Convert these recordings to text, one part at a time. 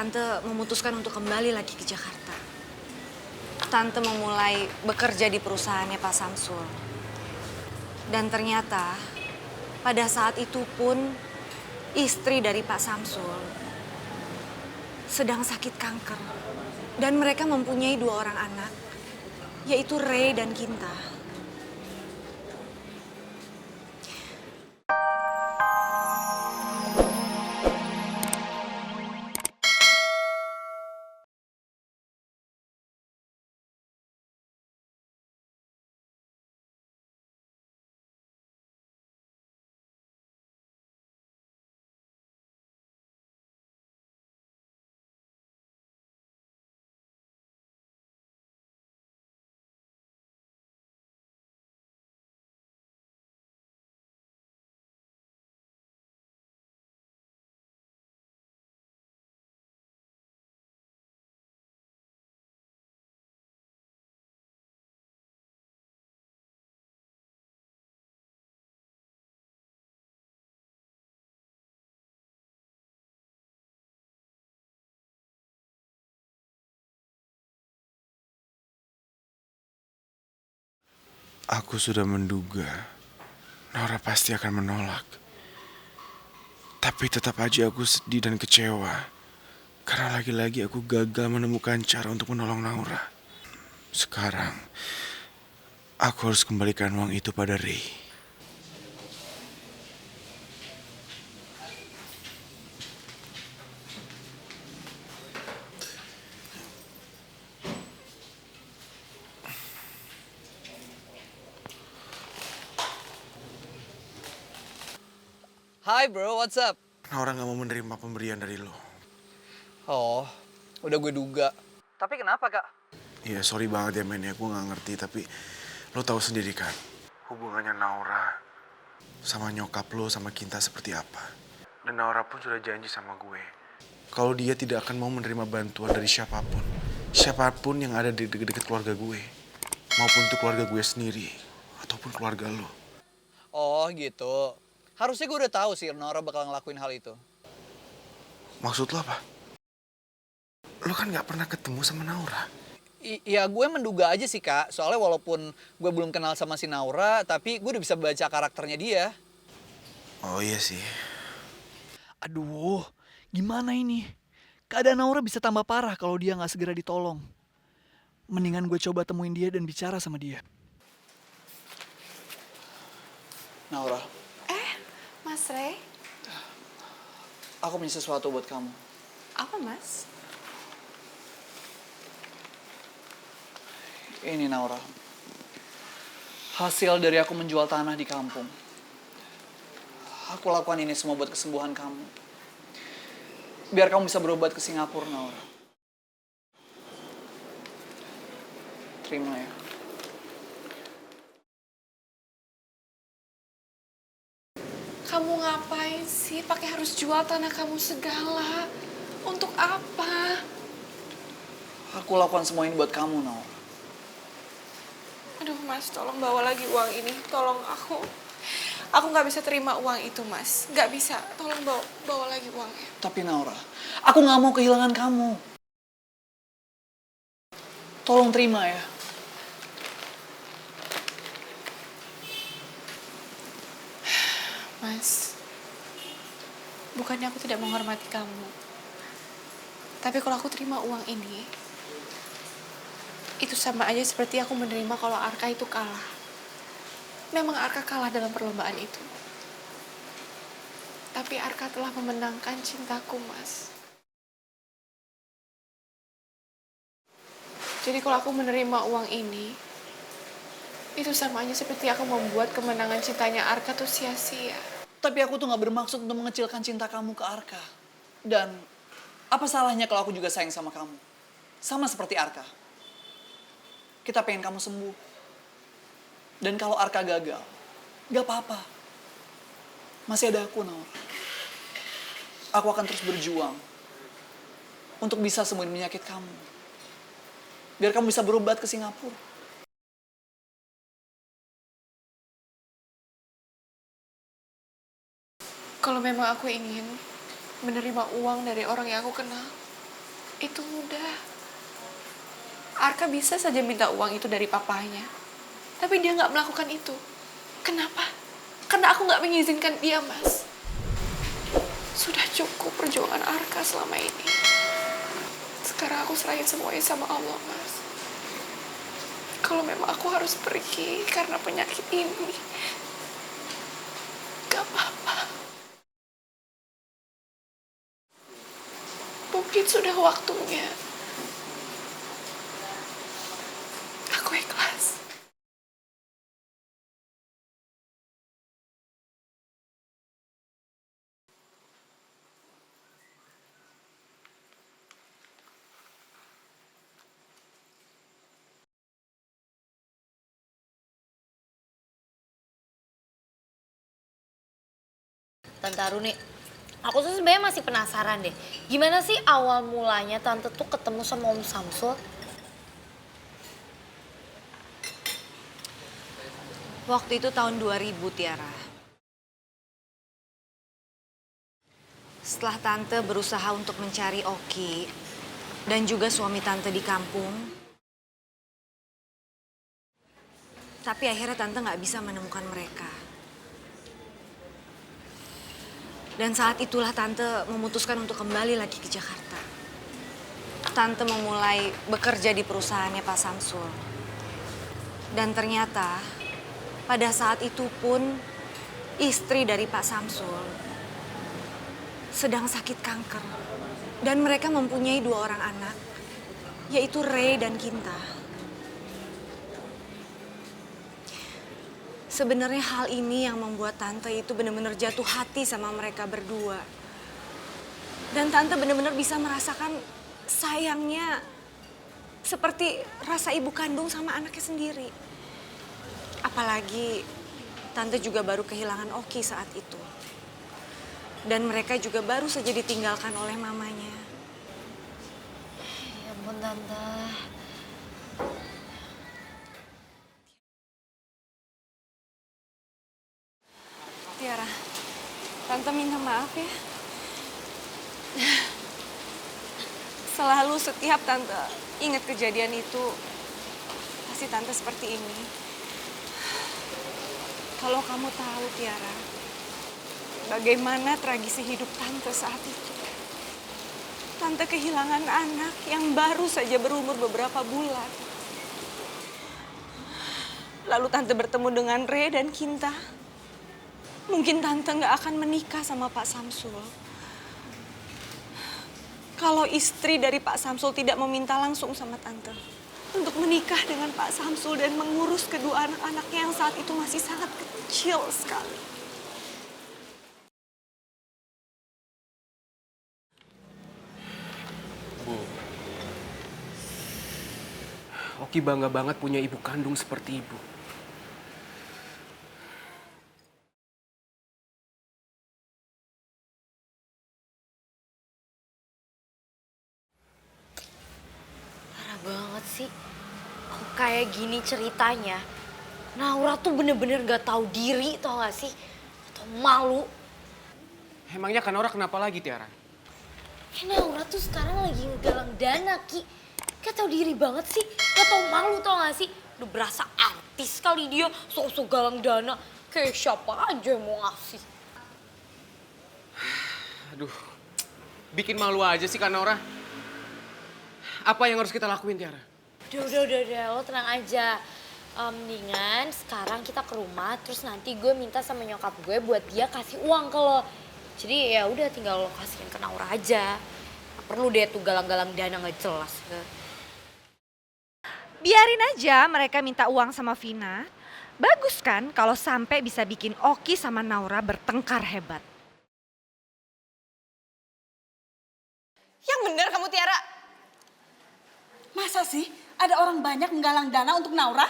Tante memutuskan untuk kembali lagi ke Jakarta. Tante memulai bekerja di perusahaannya Pak Samsul. Dan ternyata pada saat itu pun istri dari Pak Samsul sedang sakit kanker. Dan mereka mempunyai 2 orang anak, yaitu Ray dan Kinta. Aku sudah menduga Naura pasti akan menolak. Tapi tetap aja aku sedih dan kecewa. Karena lagi-lagi aku gagal menemukan cara untuk menolong Naura. Sekarang, aku harus kembalikan uang itu pada Ray. Hai bro, what's up? Naura gak mau menerima pemberian dari lo. Oh, udah gue duga. Tapi kenapa kak? Ya sorry banget ya men, aku gak ngerti. Tapi lo tahu sendiri kan, hubungannya Naura sama nyokap lo sama Kinta seperti apa. Dan Naura pun sudah janji sama gue, kalau dia tidak akan mau menerima bantuan dari siapapun. Siapapun yang ada di deket-deket keluarga gue. Maupun untuk keluarga gue sendiri. Ataupun keluarga lo. Oh gitu. Harusnya gue udah tahu sih Nora bakal ngelakuin hal itu. Maksud lo apa? Lo kan gak pernah ketemu sama Naura. Ya gue menduga aja sih kak. Soalnya walaupun gue belum kenal sama si Naura, tapi gue udah bisa baca karakternya dia. Oh iya sih. Aduh, gimana ini? Keadaan Naura bisa tambah parah kalau dia nggak segera ditolong. Mendingan gue coba temuin dia dan bicara sama dia. Naura, Mas Ray, aku punya sesuatu buat kamu. apa mas? Ini Naura. Hasil dari aku menjual tanah di kampung. Aku lakukan ini semua buat kesembuhan kamu. Biar kamu bisa berobat ke Singapura, Naura. Terima ya. Kamu ngapain sih pakai harus jual tanah kamu segala? Untuk apa? Aku lakukan semua ini buat kamu, Naura. Aduh mas, tolong bawa lagi uang ini. Tolong aku. Aku nggak bisa terima uang itu mas. Nggak bisa. Tolong bawa lagi uangnya. Tapi Naura, aku gak mau kehilangan kamu. Tolong terima ya. Mas, bukannya aku tidak menghormati kamu. Tapi kalau aku terima uang ini, itu sama aja seperti aku menerima kalau Arka itu kalah. Memang Arka kalah dalam perlombaan itu. Tapi Arka telah memenangkan cintaku, Mas. Jadi kalau aku menerima uang ini, itu sama aja seperti aku membuat kemenangan cintanya Arka tuh sia-sia. Tapi aku tuh gak bermaksud untuk mengecilkan cinta kamu ke Arka. Dan apa salahnya kalau aku juga sayang sama kamu? Sama seperti Arka. Kita pengen kamu sembuh. Dan kalau Arka gagal, gak apa-apa. Masih ada aku, Naura. Aku akan terus berjuang untuk bisa sembuhin penyakit kamu. Biar kamu bisa berobat ke Singapura. Kalau memang aku ingin menerima uang dari orang yang aku kenal, itu mudah. Arka bisa saja minta uang itu dari papanya. Tapi dia nggak melakukan itu. Kenapa? Karena aku nggak mengizinkan dia, Mas. Sudah cukup perjuangan Arka selama ini. Sekarang aku serahin semuanya sama Allah, Mas. Kalau memang aku harus pergi karena penyakit ini, gak apa-apa. Mungkin sudah waktunya. Aku ikhlas. Tante Aruni, aku tuh sebenarnya masih penasaran deh. Gimana sih awal mulanya Tante tuh ketemu sama Om Samsul? Waktu itu tahun 2000, Tiara. Setelah Tante berusaha untuk mencari Oki dan juga suami Tante di kampung, tapi akhirnya Tante nggak bisa menemukan mereka. Dan saat itulah Tante memutuskan untuk kembali lagi ke Jakarta. Tante memulai bekerja di perusahaannya Pak Samsul. Dan ternyata pada saat itu pun istri dari Pak Samsul sedang sakit kanker. Dan mereka mempunyai 2 orang anak, yaitu Ray dan Kinta. Sebenarnya hal ini yang membuat Tante itu benar-benar jatuh hati sama mereka berdua. Dan Tante benar-benar bisa merasakan sayangnya seperti rasa ibu kandung sama anaknya sendiri. Apalagi Tante juga baru kehilangan Oki saat itu. Dan mereka juga baru saja ditinggalkan oleh mamanya. Ya ampun Tante. Tiara, Tante minta maaf ya. Selalu setiap Tante ingat kejadian itu, pasti Tante seperti ini. Kalau kamu tahu, Tiara, bagaimana tragisi hidup Tante saat itu. Tante kehilangan anak yang baru saja berumur beberapa bulan. Lalu Tante bertemu dengan Ray dan Kinta. Mungkin Tante nggak akan menikah sama Pak Samsul. Kalau istri dari Pak Samsul tidak meminta langsung sama Tante untuk menikah dengan Pak Samsul dan mengurus kedua anak-anaknya yang saat itu masih sangat kecil sekali. Bu, Oki bangga banget punya ibu kandung seperti ibu. Parah banget sih. Kok kayak gini ceritanya. Naura tuh bener-bener gak tahu diri tau gak sih? Atau malu. Emangnya Kanora kenapa lagi, Tiara? Naura tuh sekarang lagi ngegalang dana, Ki. Gak tahu diri banget sih. Gak tahu malu tau gak sih? Udah berasa artis kali dia. Sok-sok galang dana. Kayak siapa aja yang mau ngasih. Aduh, bikin malu aja sih Kanora. Apa yang harus kita lakuin, Tiara? Udah, lo tenang aja. Mendingan sekarang kita ke rumah, terus nanti gue minta sama nyokap gue buat dia kasih uang ke lo. Jadi ya udah tinggal lo kasihin ke Naura aja. Gak perlu deh tuh galang-galang dana gak jelas. Biarin aja mereka minta uang sama Vina. Bagus kan kalau sampai bisa bikin Oki sama Naura bertengkar hebat. Yang bener kamu Tiara. Masa sih ada orang banyak menggalang dana untuk Naura?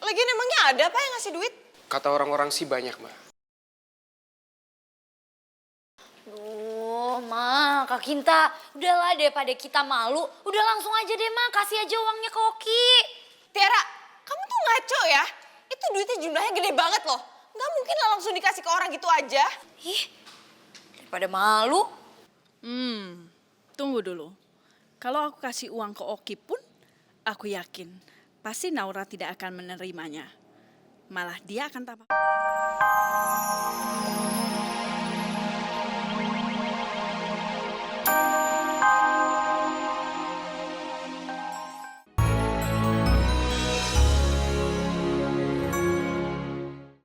Lagian emangnya ada apa yang ngasih duit? Kata orang-orang sih banyak, Mbak. Duh, Ma, Kak Kinta. Udahlah daripada kita malu. Udah langsung aja deh, Ma. Kasih aja uangnya ke Oki. Tiara, kamu tuh ngaco ya. Itu duitnya jumlahnya gede banget loh. Nggak mungkin lah langsung dikasih ke orang gitu aja. Ih, daripada malu. Tunggu dulu. Kalau aku kasih uang ke Oki pun, aku yakin pasti Naura tidak akan menerimanya. Malah dia akan tambah...